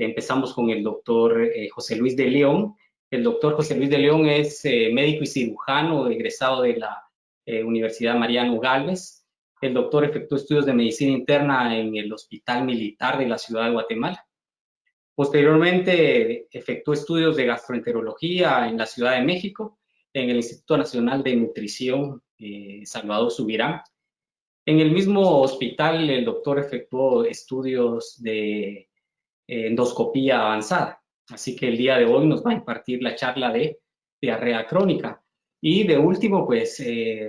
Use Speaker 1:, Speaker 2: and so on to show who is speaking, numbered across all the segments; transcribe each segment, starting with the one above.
Speaker 1: Empezamos con el doctor José Luis de León. El doctor José Luis de León es médico y cirujano egresado de la Universidad Mariano Galvez. El doctor efectuó estudios de medicina interna en el Hospital Militar de la Ciudad de Guatemala. Posteriormente efectuó estudios de gastroenterología en la Ciudad de México, en el Instituto Nacional de Nutrición Salvador Subirán. En el mismo hospital el doctor efectuó estudios de endoscopía avanzada. Así que el día de hoy nos va a impartir la charla de diarrea crónica. Y de último, pues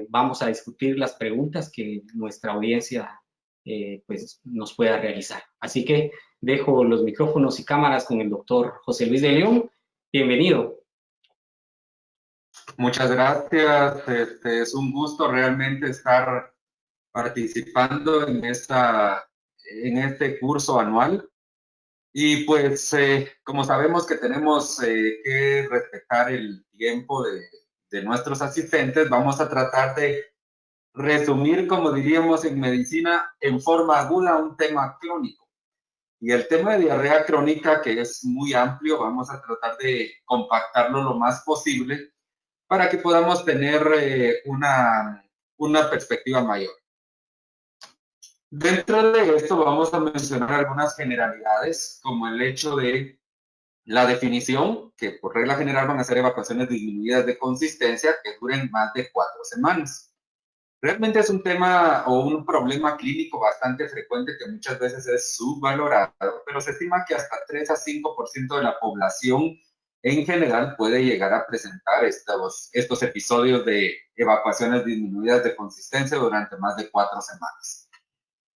Speaker 1: vamos a discutir las preguntas que nuestra audiencia pues, nos pueda realizar. Así que dejo los micrófonos y cámaras con el doctor José Luis de León. Bienvenido.
Speaker 2: Muchas gracias. Es un gusto realmente estar participando en este curso anual. Y pues, como sabemos que tenemos que respetar el tiempo de nuestros asistentes, vamos a tratar de resumir, como diríamos en medicina, en forma aguda un tema crónico. Y el tema de diarrea crónica, que es muy amplio, vamos a tratar de compactarlo lo más posible para que podamos tener una perspectiva mayor. Dentro de esto vamos a mencionar algunas generalidades, como el hecho de la definición, que por regla general van a ser evacuaciones disminuidas de consistencia que duren más de 4 semanas. Realmente es un tema o un problema clínico bastante frecuente que muchas veces es subvalorado, pero se estima que hasta 3 a 5% de la población en general puede llegar a presentar estos episodios de evacuaciones disminuidas de consistencia durante más de 4 semanas.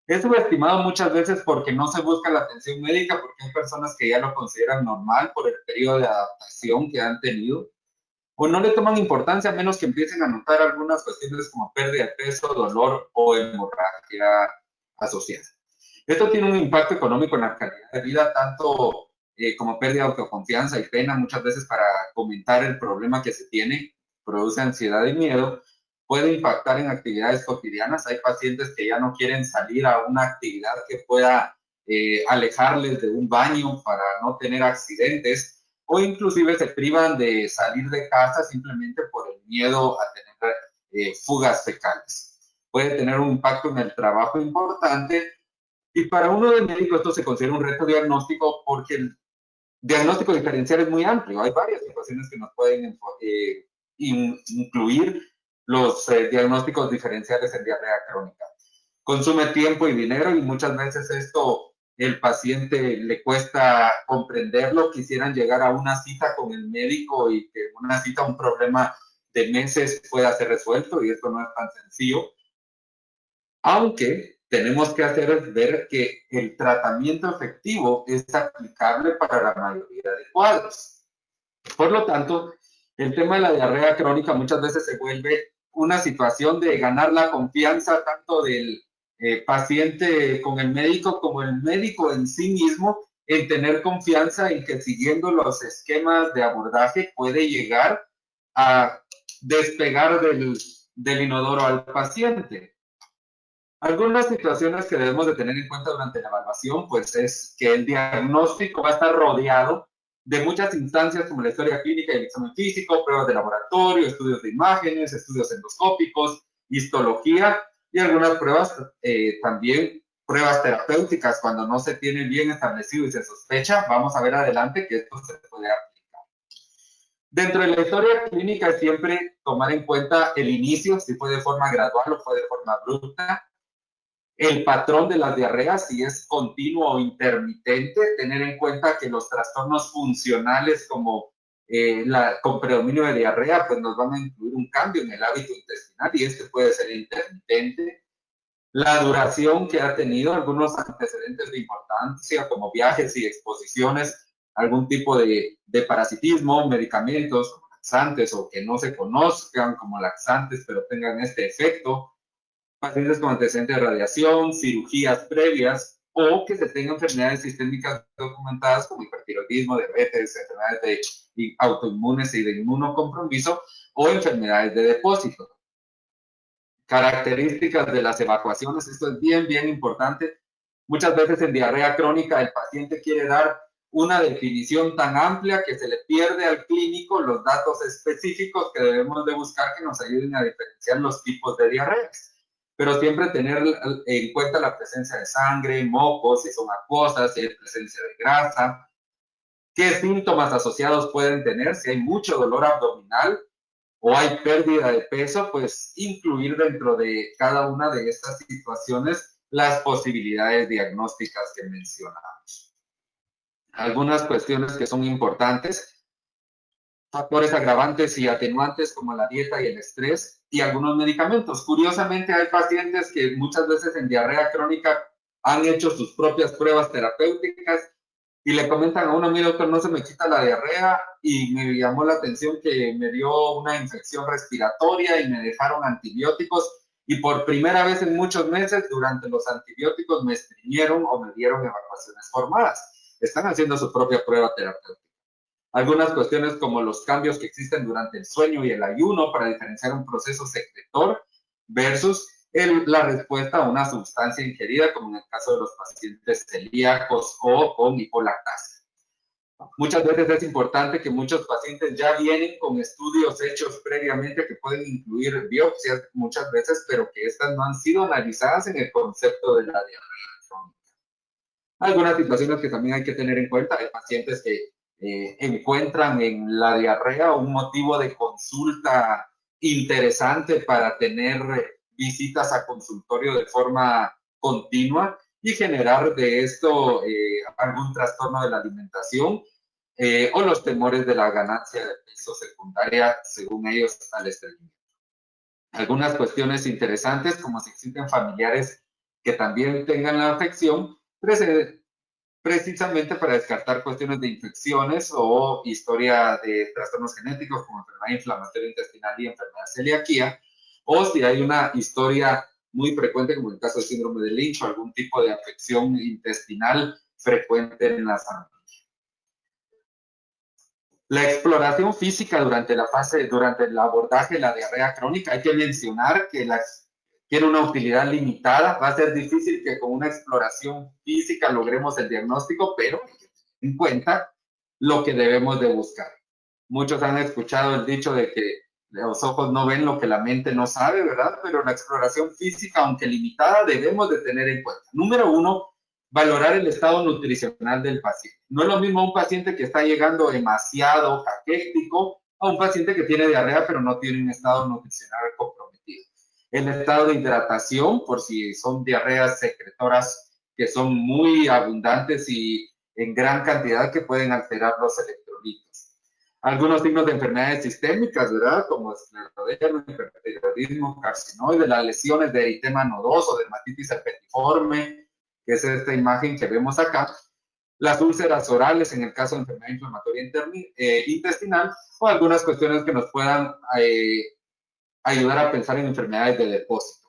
Speaker 2: Es subestimado muchas veces porque no se busca la atención médica, porque hay personas que ya lo consideran normal por el periodo de adaptación que han tenido, o no le toman importancia a menos que empiecen a notar algunas cuestiones como pérdida de peso, dolor o hemorragia asociada. Esto tiene un impacto económico en la calidad de vida, tanto como pérdida de autoconfianza y pena, muchas veces para comentar el problema que se tiene, produce ansiedad y miedo, puede impactar en actividades cotidianas. Hay pacientes que ya no quieren salir a una actividad que pueda alejarles de un baño para no tener accidentes, o inclusive se privan de salir de casa simplemente por el miedo a tener fugas fecales. Puede tener un impacto en el trabajo importante, y para uno de médico esto se considera un reto diagnóstico porque el diagnóstico diferencial es muy amplio. Hay varias situaciones que nos pueden incluir los diagnósticos diferenciales en diarrea crónica. Consume tiempo y dinero, y muchas veces esto el paciente le cuesta comprenderlo. Quisieran llegar a una cita con el médico y que una cita, un problema de meses pueda ser resuelto, y esto no es tan sencillo. Aunque tenemos que hacer ver que el tratamiento efectivo es aplicable para la mayoría de cuadros. Por lo tanto, el tema de la diarrea crónica muchas veces se vuelve una situación de ganar la confianza tanto del paciente con el médico como el médico en sí mismo, en tener confianza en que siguiendo los esquemas de abordaje puede llegar a despegar del inodoro al paciente. Algunas situaciones que debemos de tener en cuenta durante la evaluación, pues es que el diagnóstico va a estar rodeado de muchas instancias como la historia clínica y el examen físico, pruebas de laboratorio, estudios de imágenes, estudios endoscópicos, histología y algunas pruebas, también pruebas terapéuticas cuando no se tiene bien establecido y se sospecha. Vamos a ver adelante que esto se puede aplicar. Dentro de la historia clínica es siempre tomar en cuenta el inicio, si fue de forma gradual o fue de forma abrupta. El patrón de las diarreas, si es continuo o intermitente, tener en cuenta que los trastornos funcionales como con predominio de diarrea, pues nos van a incluir un cambio en el hábito intestinal, y este puede ser intermitente. La duración que ha tenido, algunos antecedentes de importancia como viajes y exposiciones, algún tipo de parasitismo, medicamentos como laxantes o que no se conozcan como laxantes pero tengan este efecto, pacientes con antecedentes de radiación, cirugías previas, o que se tengan enfermedades sistémicas documentadas como hipertiroidismo, diabetes, enfermedades autoinmunes y de inmunocompromiso, o enfermedades de depósito. Características de las evacuaciones, esto es bien importante. Muchas veces en diarrea crónica el paciente quiere dar una definición tan amplia que se le pierde al clínico los datos específicos que debemos de buscar que nos ayuden a diferenciar los tipos de diarreas. Pero siempre tener en cuenta la presencia de sangre, mocos, si son acuosas, si hay presencia de grasa, qué síntomas asociados pueden tener, si hay mucho dolor abdominal o hay pérdida de peso, pues incluir dentro de cada una de estas situaciones las posibilidades diagnósticas que mencionamos. Algunas cuestiones que son importantes, factores agravantes y atenuantes como la dieta y el estrés y algunos medicamentos. Curiosamente hay pacientes que muchas veces en diarrea crónica han hecho sus propias pruebas terapéuticas y le comentan a uno, mire doctor, no se me quita la diarrea, y me llamó la atención que me dio una infección respiratoria y me dejaron antibióticos, y por primera vez en muchos meses durante los antibióticos me estreñieron o me dieron evacuaciones formadas. Están haciendo su propia prueba terapéutica. Algunas cuestiones como los cambios que existen durante el sueño y el ayuno para diferenciar un proceso secretor versus la respuesta a una sustancia ingerida, como en el caso de los pacientes celíacos o con hipolactasia. Muchas veces es importante que muchos pacientes ya vienen con estudios hechos previamente que pueden incluir biopsias muchas veces, pero que estas no han sido analizadas en el concepto de la diarrea crónica. Algunas situaciones que también hay que tener en cuenta, hay pacientes que encuentran en la diarrea un motivo de consulta interesante para tener visitas a consultorio de forma continua y generar de esto algún trastorno de la alimentación o los temores de la ganancia de peso secundaria, según ellos, al estreñimiento. Algunas cuestiones interesantes, como si existen familiares que también tengan la afección, precisamente para descartar cuestiones de infecciones o historia de trastornos genéticos como enfermedad inflamatoria intestinal y enfermedad celiaquía, o si hay una historia muy frecuente como el caso del síndrome de Lynch o algún tipo de afección intestinal frecuente en la familia. La exploración física durante el abordaje de la diarrea crónica, hay que mencionar que tiene una utilidad limitada. Va a ser difícil que con una exploración física logremos el diagnóstico, pero en cuenta lo que debemos de buscar. Muchos han escuchado el dicho de que los ojos no ven lo que la mente no sabe, ¿verdad? Pero la exploración física, aunque limitada, debemos de tener en cuenta. Número uno, valorar el estado nutricional del paciente. No es lo mismo un paciente que está llegando demasiado caquético a un paciente que tiene diarrea pero no tiene un estado nutricional comprometido. El estado de hidratación, por si son diarreas secretoras que son muy abundantes y en gran cantidad que pueden alterar los electrolitos. Algunos signos de enfermedades sistémicas, ¿verdad? Como escleroderma, hipertiroidismo, carcinoide, las lesiones de eritema nodoso, dermatitis herpetiforme, que es esta imagen que vemos acá, las úlceras orales en el caso de enfermedad inflamatoria intestinal, o algunas cuestiones que nos puedan ayudar a pensar en enfermedades de depósito.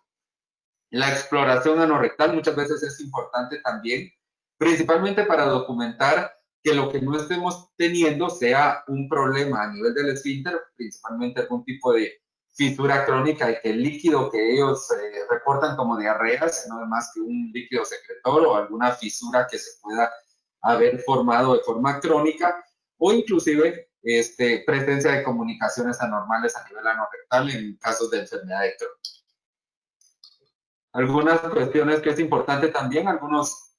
Speaker 2: La exploración anorrectal muchas veces es importante también, principalmente para documentar que lo que no estemos teniendo sea un problema a nivel del esfínter, principalmente algún tipo de fisura crónica y que el líquido que ellos reportan como diarreas no es más que un líquido secretor o alguna fisura que se pueda haber formado de forma crónica o inclusive presencia de comunicaciones anormales a nivel anorrectal en casos de enfermedad de Crohn. Algunas cuestiones que es importante también, algunas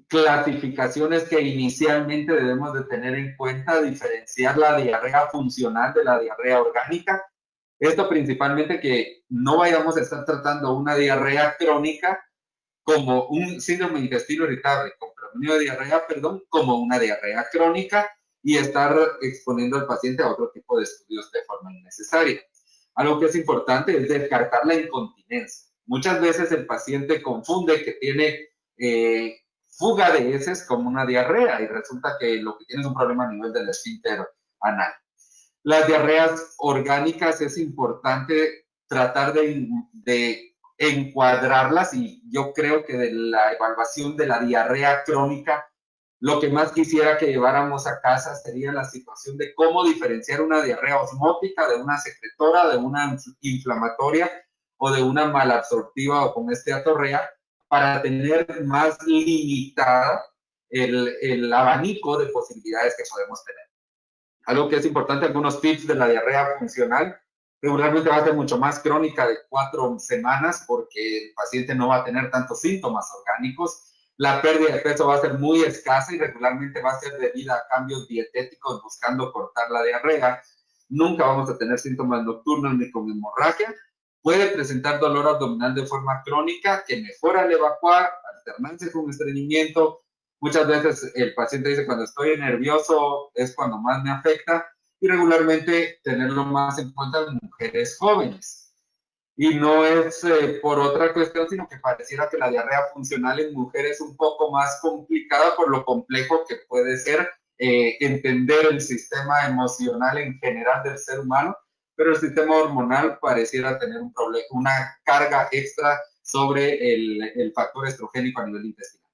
Speaker 2: clasificaciones que inicialmente debemos de tener en cuenta, diferenciar la diarrea funcional de la diarrea orgánica. Esto principalmente que no vayamos a estar tratando una diarrea crónica como un síndrome de intestino irritable, con predominio de diarrea, como una diarrea crónica y estar exponiendo al paciente a otro tipo de estudios de forma innecesaria. Algo que es importante es descartar la incontinencia. Muchas veces el paciente confunde que tiene fuga de heces como una diarrea y resulta que lo que tiene es un problema a nivel del esfínter anal. Las diarreas orgánicas es importante tratar de encuadrarlas y yo creo que de la evaluación de la diarrea crónica, lo que más quisiera que lleváramos a casa sería la situación de cómo diferenciar una diarrea osmótica de una secretora, de una inflamatoria o de una malabsortiva o con esteatorrea para tener más limitada el abanico de posibilidades que podemos tener. Algo que es importante, algunos tips de la diarrea funcional, regularmente va a ser mucho más crónica de 4 semanas porque el paciente no va a tener tantos síntomas orgánicos. La pérdida de peso va a ser muy escasa y regularmente va a ser debida a cambios dietéticos buscando cortar la diarrea. Nunca vamos a tener síntomas nocturnos ni con hemorragia. Puede presentar dolor abdominal de forma crónica que mejora al evacuar, alternarse con estreñimiento. Muchas veces el paciente dice, cuando estoy nervioso es cuando más me afecta, y regularmente tenerlo más en cuenta en mujeres jóvenes. Y no es por otra cuestión, sino que pareciera que la diarrea funcional en mujeres es un poco más complicada por lo complejo que puede ser entender el sistema emocional en general del ser humano, pero el sistema hormonal pareciera tener un problema, una carga extra sobre el factor estrogénico a nivel intestinal.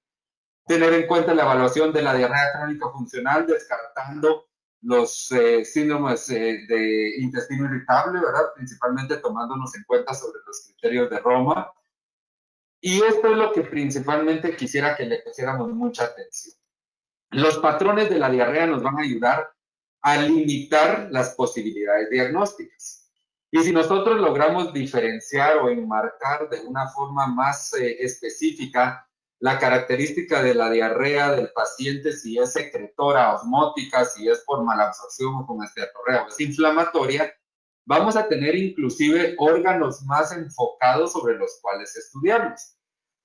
Speaker 2: Tener en cuenta la evaluación de la diarrea crónica funcional, descartando los síndromes de intestino irritable, ¿verdad? Principalmente tomándonos en cuenta sobre los criterios de Roma. Y esto es lo que principalmente quisiera que le pusiéramos mucha atención. Los patrones de la diarrea nos van a ayudar a limitar las posibilidades diagnósticas. Y si nosotros logramos diferenciar o enmarcar de una forma más específica la característica de la diarrea del paciente, si es secretora, osmótica, si es por malabsorción o con esteatorrea o es inflamatoria, vamos a tener inclusive órganos más enfocados sobre los cuales estudiarlos.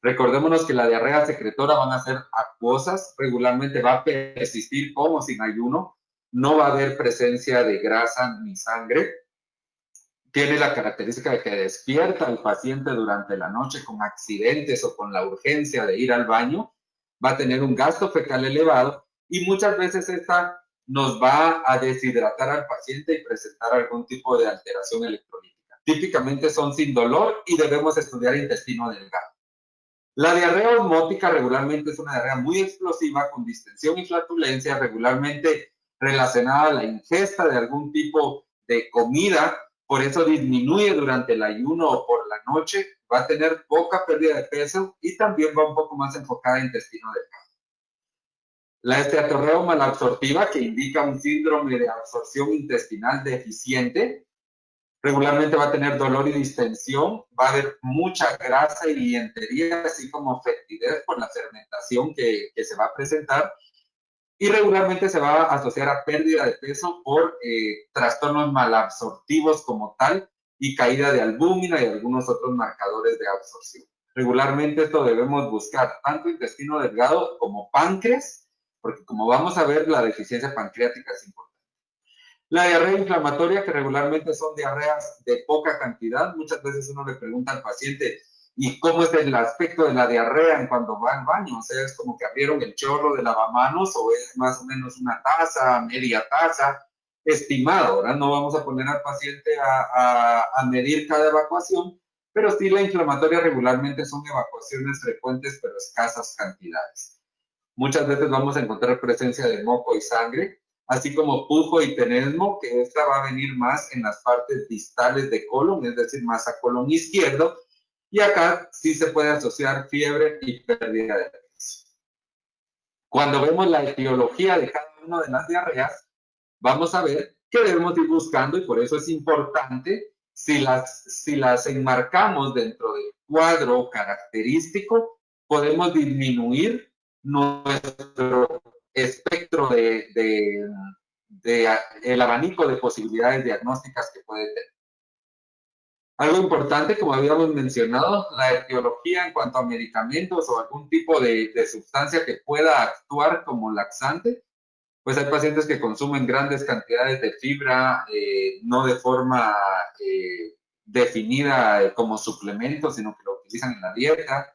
Speaker 2: Recordémonos que la diarrea secretora van a ser acuosas, regularmente va a persistir como sin ayuno, no va a haber presencia de grasa ni sangre. Tiene la característica de que despierta al paciente durante la noche con accidentes o con la urgencia de ir al baño, va a tener un gasto fecal elevado y muchas veces esta nos va a deshidratar al paciente y presentar algún tipo de alteración electrolítica. Típicamente son sin dolor y debemos estudiar intestino delgado. La diarrea osmótica regularmente es una diarrea muy explosiva con distensión y flatulencia, regularmente relacionada a la ingesta de algún tipo de comida, por eso disminuye durante el ayuno o por la noche, va a tener poca pérdida de peso y también va un poco más enfocada a intestino delgado. La esteatorrea malabsortiva, que indica un síndrome de absorción intestinal deficiente, regularmente va a tener dolor y distensión, va a haber mucha grasa y dientería, así como fetidez por la fermentación que se va a presentar, y regularmente se va a asociar a pérdida de peso por trastornos malabsortivos como tal y caída de albúmina y algunos otros marcadores de absorción. Regularmente esto debemos buscar tanto intestino delgado como páncreas, porque como vamos a ver, la deficiencia pancreática es importante. La diarrea inflamatoria, que regularmente son diarreas de poca cantidad, muchas veces uno le pregunta al paciente, ¿y cómo es el aspecto de la diarrea en cuando va al baño? O sea, ¿es como que abrieron el chorro de lavamanos o es más o menos una taza, media taza? Estimado, ¿verdad? No vamos a poner al paciente a medir cada evacuación, pero sí la inflamatoria regularmente son evacuaciones frecuentes pero escasas cantidades. Muchas veces vamos a encontrar presencia de moco y sangre, así como pujo y tenesmo, que esta va a venir más en las partes distales de colon, es decir, más a colon izquierdo, y acá sí se puede asociar fiebre y pérdida de peso. Cuando vemos la etiología de cada una de las diarreas, vamos a ver que debemos ir buscando, y por eso es importante, si las enmarcamos dentro del cuadro característico, podemos disminuir nuestro espectro el abanico de posibilidades diagnósticas que puede tener. Algo importante, como habíamos mencionado, la etiología en cuanto a medicamentos o algún tipo de sustancia que pueda actuar como laxante, pues hay pacientes que consumen grandes cantidades de fibra, no de forma definida como suplemento, sino que lo utilizan en la dieta.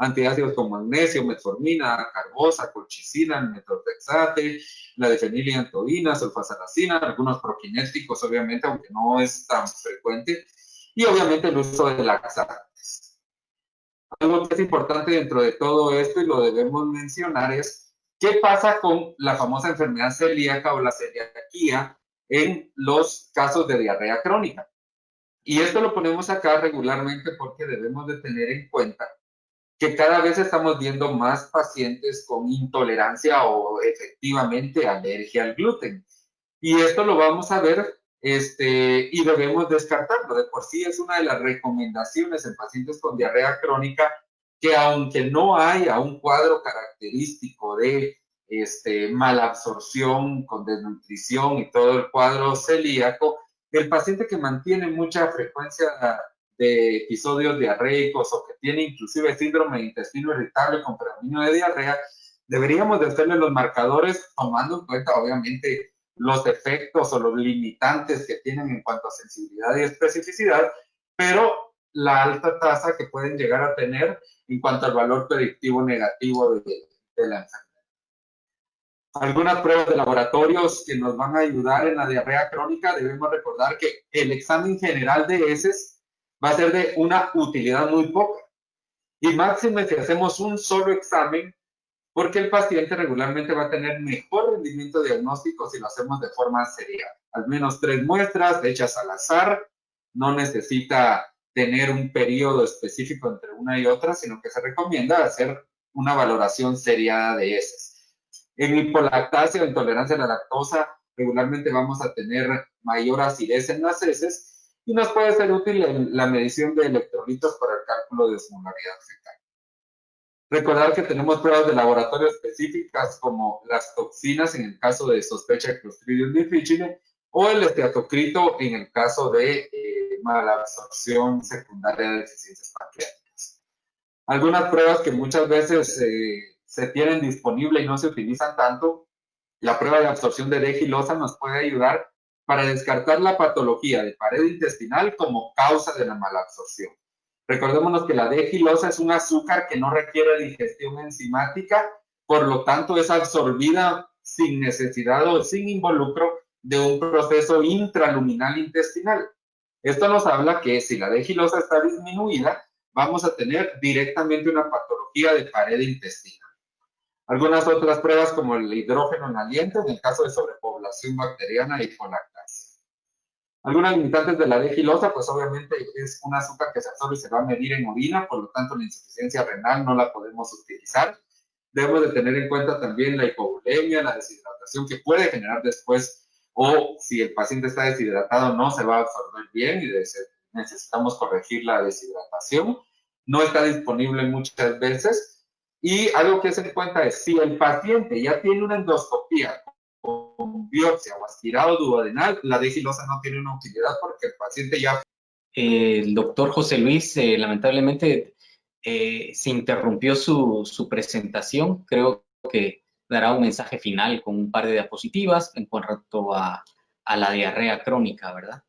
Speaker 2: Antiácidos como magnesio, metformina, carbosa, colchicina, metortrexate, la difeniliantoína, sulfasalacina, algunos proquinéticos, obviamente, aunque no es tan frecuente, y obviamente el uso de laxantes. Algo que es importante dentro de todo esto y lo debemos mencionar es qué pasa con la famosa enfermedad celíaca o la celiaquía en los casos de diarrea crónica. Y esto lo ponemos acá regularmente porque debemos de tener en cuenta que cada vez estamos viendo más pacientes con intolerancia o efectivamente alergia al gluten. Y esto lo vamos a ver y debemos descartarlo. De por sí es una de las recomendaciones en pacientes con diarrea crónica que aunque no haya un cuadro característico de malabsorción con desnutrición y todo el cuadro celíaco, el paciente que mantiene mucha frecuencia de episodios diarreicos o que tiene inclusive síndrome de intestino irritable con predominio de diarrea, deberíamos de hacerle los marcadores tomando en cuenta obviamente los efectos o los limitantes que tienen en cuanto a sensibilidad y especificidad, pero la alta tasa que pueden llegar a tener en cuanto al valor predictivo negativo de la enfermedad. Algunas pruebas de laboratorios que nos van a ayudar en la diarrea crónica, debemos recordar que el examen general de heces va a ser de una utilidad muy poca. Y máxime si hacemos un solo examen, porque el paciente regularmente va a tener mejor rendimiento diagnóstico si lo hacemos de forma serial. Al menos 3 muestras hechas al azar, no necesita tener un periodo específico entre una y otra, sino que se recomienda hacer una valoración seriada de heces. En hipolactasia o intolerancia a la lactosa, regularmente vamos a tener mayor acidez en las heces y nos puede ser útil la medición de electrolitos para el cálculo de osmolaridad fecal. Recordar que tenemos pruebas de laboratorio específicas como las toxinas en el caso de sospecha de Clostridium difficile o el esteatocrito en el caso de malabsorción secundaria de deficiencias pancreáticas. Algunas pruebas que muchas veces se tienen disponible y no se utilizan tanto, la prueba de absorción de D-gilosa nos puede ayudar para descartar la patología de pared intestinal como causa de la malabsorción. Recordémonos que la D-gilosa es un azúcar que no requiere digestión enzimática, por lo tanto es absorbida sin necesidad o sin involucro de un proceso intraluminal intestinal. Esto nos habla que si la D-gilosa está disminuida, vamos a tener directamente una patología de pared intestinal. Algunas otras pruebas como el hidrógeno en aliento en el caso de sobrepoblación bacteriana y hipolactasia. Algunas limitantes de la D-gilosa, pues obviamente es un azúcar que se absorbe y se va a medir en orina, por lo tanto la insuficiencia renal no la podemos utilizar. Debemos de tener en cuenta también la hipovolemia, la deshidratación que puede generar después, o si el paciente está deshidratado no se va a absorber bien y necesitamos corregir la deshidratación. No está disponible muchas veces. Y algo que se en cuenta es, si el paciente ya tiene una endoscopía con biopsia o aspirado duodenal, la D-gilosa no tiene una utilidad porque el paciente ya...
Speaker 1: El doctor José Luis, lamentablemente, se interrumpió su presentación. Creo que dará un mensaje final con un par de diapositivas en cuanto a la diarrea crónica, ¿verdad?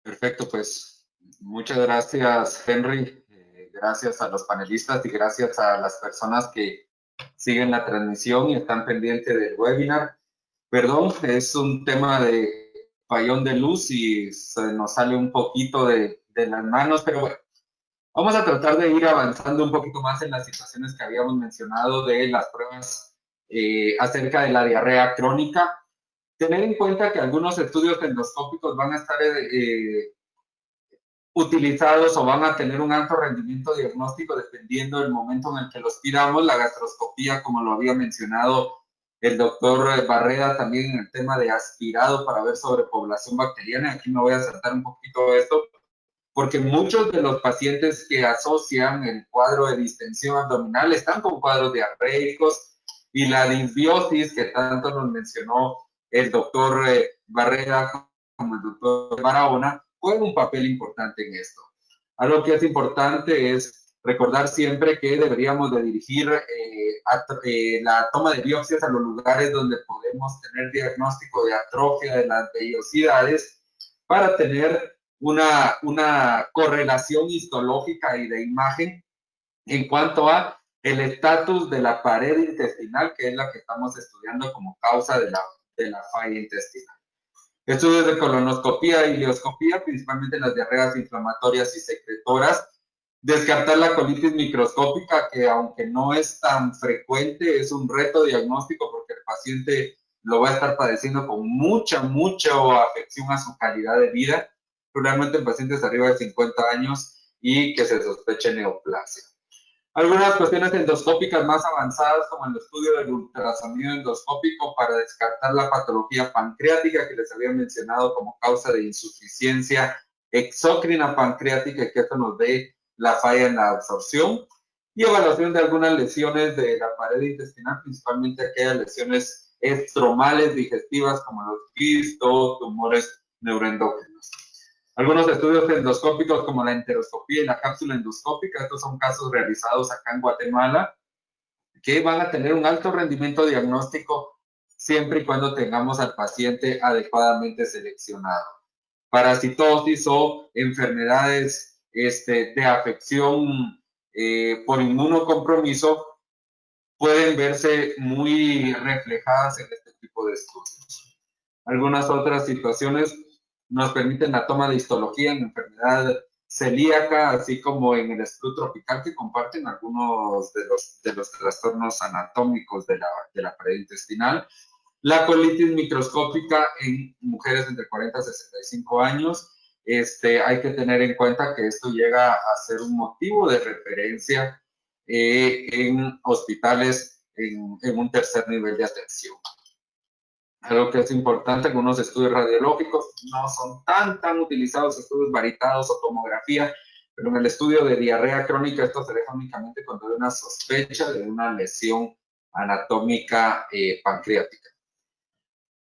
Speaker 2: Perfecto, pues muchas gracias, Henry. Gracias a los panelistas y gracias a las personas que siguen la transmisión y están pendientes del webinar. Perdón, es un tema de fallón de luz y se nos sale un poquito de las manos, pero bueno, vamos a tratar de ir avanzando un poquito más en las situaciones que habíamos mencionado de las pruebas acerca de la diarrea crónica. Tener en cuenta que algunos estudios endoscópicos van a estar utilizados o van a tener un alto rendimiento diagnóstico dependiendo del momento en el que los pidamos. La gastroscopía, como lo había mencionado el doctor Barreda, también en el tema de aspirado para ver sobrepoblación bacteriana. Aquí me voy a saltar un poquito esto, porque muchos de los pacientes que asocian el cuadro de distensión abdominal están con cuadros diarreicos y la disbiosis que tanto nos mencionó el doctor Barreda como el doctor Barahona juega un papel importante en esto. Algo que es importante es recordar siempre que deberíamos de dirigir la toma de biopsias a los lugares donde podemos tener diagnóstico de atrofia de las vellosidades para tener una correlación histológica y de imagen en cuanto a el estatus de la pared intestinal, que es la que estamos estudiando como causa de la falla intestinal. Estudios de colonoscopía y ileoscopía, principalmente las diarreas inflamatorias y secretoras. Descartar la colitis microscópica, que aunque no es tan frecuente, es un reto diagnóstico porque el paciente lo va a estar padeciendo con mucha afección a su calidad de vida. Realmente en pacientes arriba de 50 años y que se sospeche neoplasia. Algunas cuestiones endoscópicas más avanzadas, como el estudio del ultrasonido endoscópico para descartar la patología pancreática que les había mencionado como causa de insuficiencia exócrina pancreática y que esto nos dé la falla en la absorción. Y evaluación de algunas lesiones de la pared intestinal, principalmente aquellas lesiones estromales digestivas como los quistos, tumores neuroendócrinos. Algunos estudios endoscópicos como la enteroscopía y la cápsula endoscópica, estos son casos realizados acá en Guatemala, que van a tener un alto rendimiento diagnóstico siempre y cuando tengamos al paciente adecuadamente seleccionado. Parasitosis o enfermedades de afección por inmunocompromiso pueden verse muy reflejadas en este tipo de estudios. Algunas otras situaciones nos permiten la toma de histología en enfermedad celíaca, así como en el estudio tropical, que comparten algunos de los trastornos anatómicos de la pared intestinal. La colitis microscópica en mujeres entre 40 y 65 años. Hay que tener en cuenta que esto llega a ser un motivo de referencia en hospitales en un tercer nivel de atención. Algo que es importante, algunos estudios radiológicos no son tan utilizados, estudios varitados o tomografía, pero en el estudio de diarrea crónica esto se deja únicamente cuando hay una sospecha de una lesión anatómica pancreática.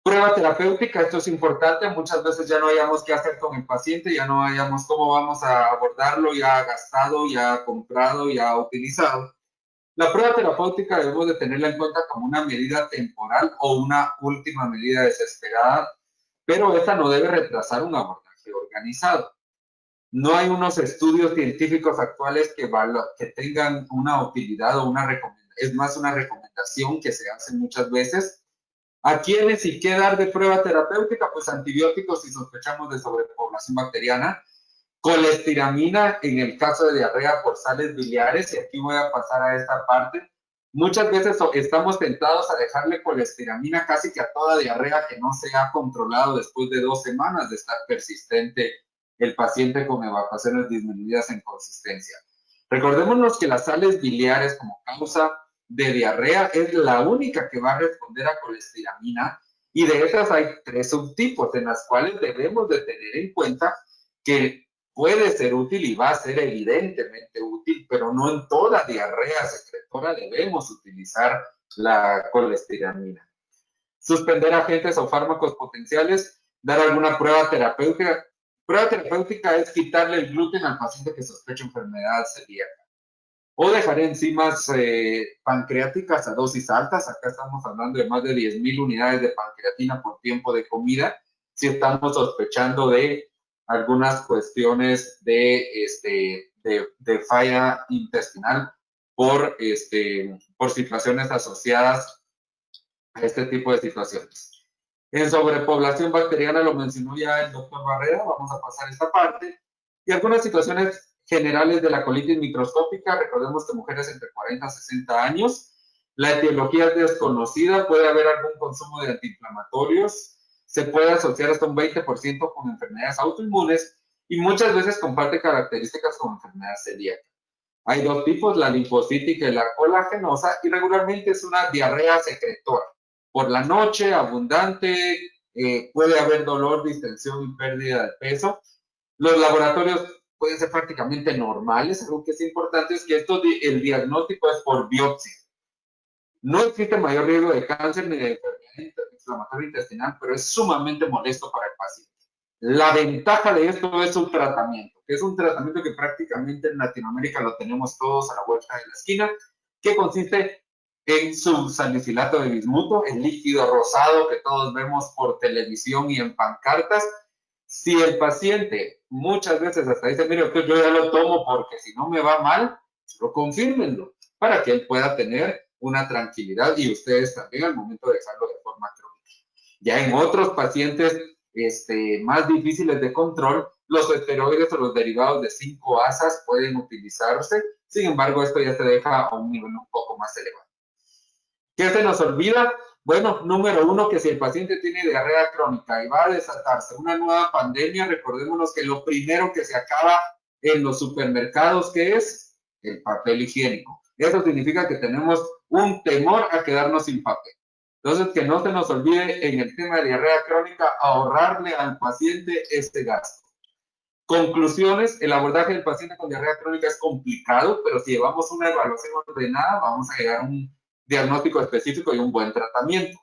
Speaker 2: Prueba terapéutica, esto es importante, muchas veces ya no hayamos qué hacer con el paciente, ya no hayamos cómo vamos a abordarlo, ya gastado, ya comprado, ya utilizado. La prueba terapéutica debemos de tenerla en cuenta como una medida temporal o una última medida desesperada, pero esta no debe retrasar un abordaje organizado. No hay unos estudios científicos actuales que tengan una utilidad o una recomendación, es más una recomendación que se hace muchas veces. ¿A quiénes y qué dar de prueba terapéutica? Pues antibióticos si sospechamos de sobrepoblación bacteriana, colestiramina en el caso de diarrea por sales biliares, y aquí voy a pasar a esta parte. Muchas veces estamos tentados a dejarle colestiramina casi que a toda diarrea que no se ha controlado después de 2 semanas de estar persistente el paciente con evacuaciones disminuidas en consistencia. Recordémonos que las sales biliares como causa de diarrea es la única que va a responder a colestiramina, y de esas hay 3 subtipos en las cuales debemos de tener en cuenta que puede ser útil y va a ser evidentemente útil, pero no en toda diarrea secretora debemos utilizar la colestiramina. Suspender agentes o fármacos potenciales, dar alguna prueba terapéutica. Prueba terapéutica es quitarle el gluten al paciente que sospecha enfermedad celíaca. O dejar enzimas pancreáticas a dosis altas. Acá estamos hablando de más de 10,000 unidades de pancreatina por tiempo de comida, si estamos sospechando de algunas cuestiones de falla intestinal por situaciones asociadas a este tipo de situaciones. En sobrepoblación bacteriana lo mencionó ya el doctor Barrera, vamos a pasar esta parte. Y algunas situaciones generales de la colitis microscópica, recordemos que mujeres entre 40 y 60 años, la etiología es desconocida, puede haber algún consumo de antiinflamatorios, se puede asociar hasta un 20% con enfermedades autoinmunes y muchas veces comparte características con enfermedad celíaca. Hay 2 tipos, la linfocítica y la colagenosa, y regularmente es una diarrea secretora. Por la noche, abundante, puede haber dolor, distensión y pérdida de peso. Los laboratorios pueden ser prácticamente normales. Algo que es importante es que el diagnóstico es por biopsia. No existe mayor riesgo de cáncer ni de enfermedad inflamatoria intestinal, pero es sumamente molesto para el paciente. La ventaja de esto es su tratamiento, que es un tratamiento que prácticamente en Latinoamérica lo tenemos todos a la vuelta de la esquina, que consiste en su salicilato de bismuto, el líquido rosado que todos vemos por televisión y en pancartas. Si el paciente muchas veces hasta dice, mire, yo ya lo tomo porque si no me va mal, lo confírmenlo, para que él pueda tener una tranquilidad y ustedes también al momento de dejarlo de forma crónica. Ya en otros pacientes más difíciles de control, los esteroides o los derivados de 5-asas pueden utilizarse, sin embargo esto ya se deja a un nivel un poco más elevado. ¿Qué se nos olvida? Bueno, número 1, que si el paciente tiene diarrea crónica y va a desatarse una nueva pandemia, recordémonos que lo primero que se acaba en los supermercados, ¿qué es? El papel higiénico. Eso significa que tenemos un temor a quedarnos sin papel. Entonces, que no se nos olvide en el tema de diarrea crónica ahorrarle al paciente este gasto. Conclusiones, el abordaje del paciente con diarrea crónica es complicado, pero si llevamos una evaluación ordenada, vamos a llegar a un diagnóstico específico y un buen tratamiento.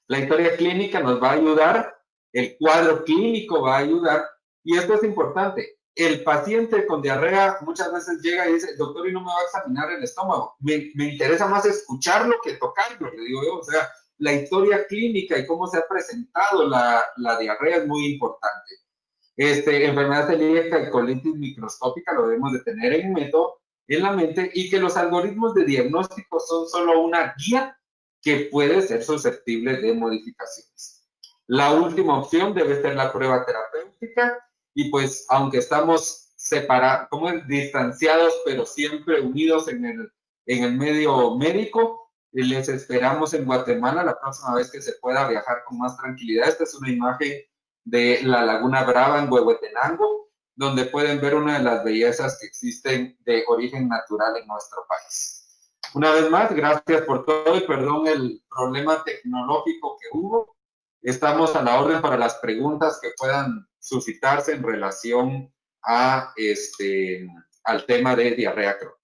Speaker 2: La historia clínica nos va a ayudar, el cuadro clínico va a ayudar, y esto es importante. El paciente con diarrea muchas veces llega y dice, doctor, y no me va a examinar el estómago. Me interesa más escucharlo que tocarlo, le digo yo. O sea, la historia clínica y cómo se ha presentado la diarrea es muy importante. Enfermedad celíaca y colitis microscópica lo debemos de tener en la mente, y que los algoritmos de diagnóstico son solo una guía que puede ser susceptible de modificaciones. La última opción debe ser la prueba terapéutica, y pues aunque estamos separados, como distanciados, pero siempre unidos en el medio médico, les esperamos en Guatemala la próxima vez que se pueda viajar con más tranquilidad. Esta es una imagen de la Laguna Brava en Huehuetenango, donde pueden ver una de las bellezas que existen de origen natural en nuestro país. Una vez más, gracias por todo y perdón el problema tecnológico que hubo. Estamos a la orden para las preguntas que puedan suscitarse en relación a al tema de diarrea crónica.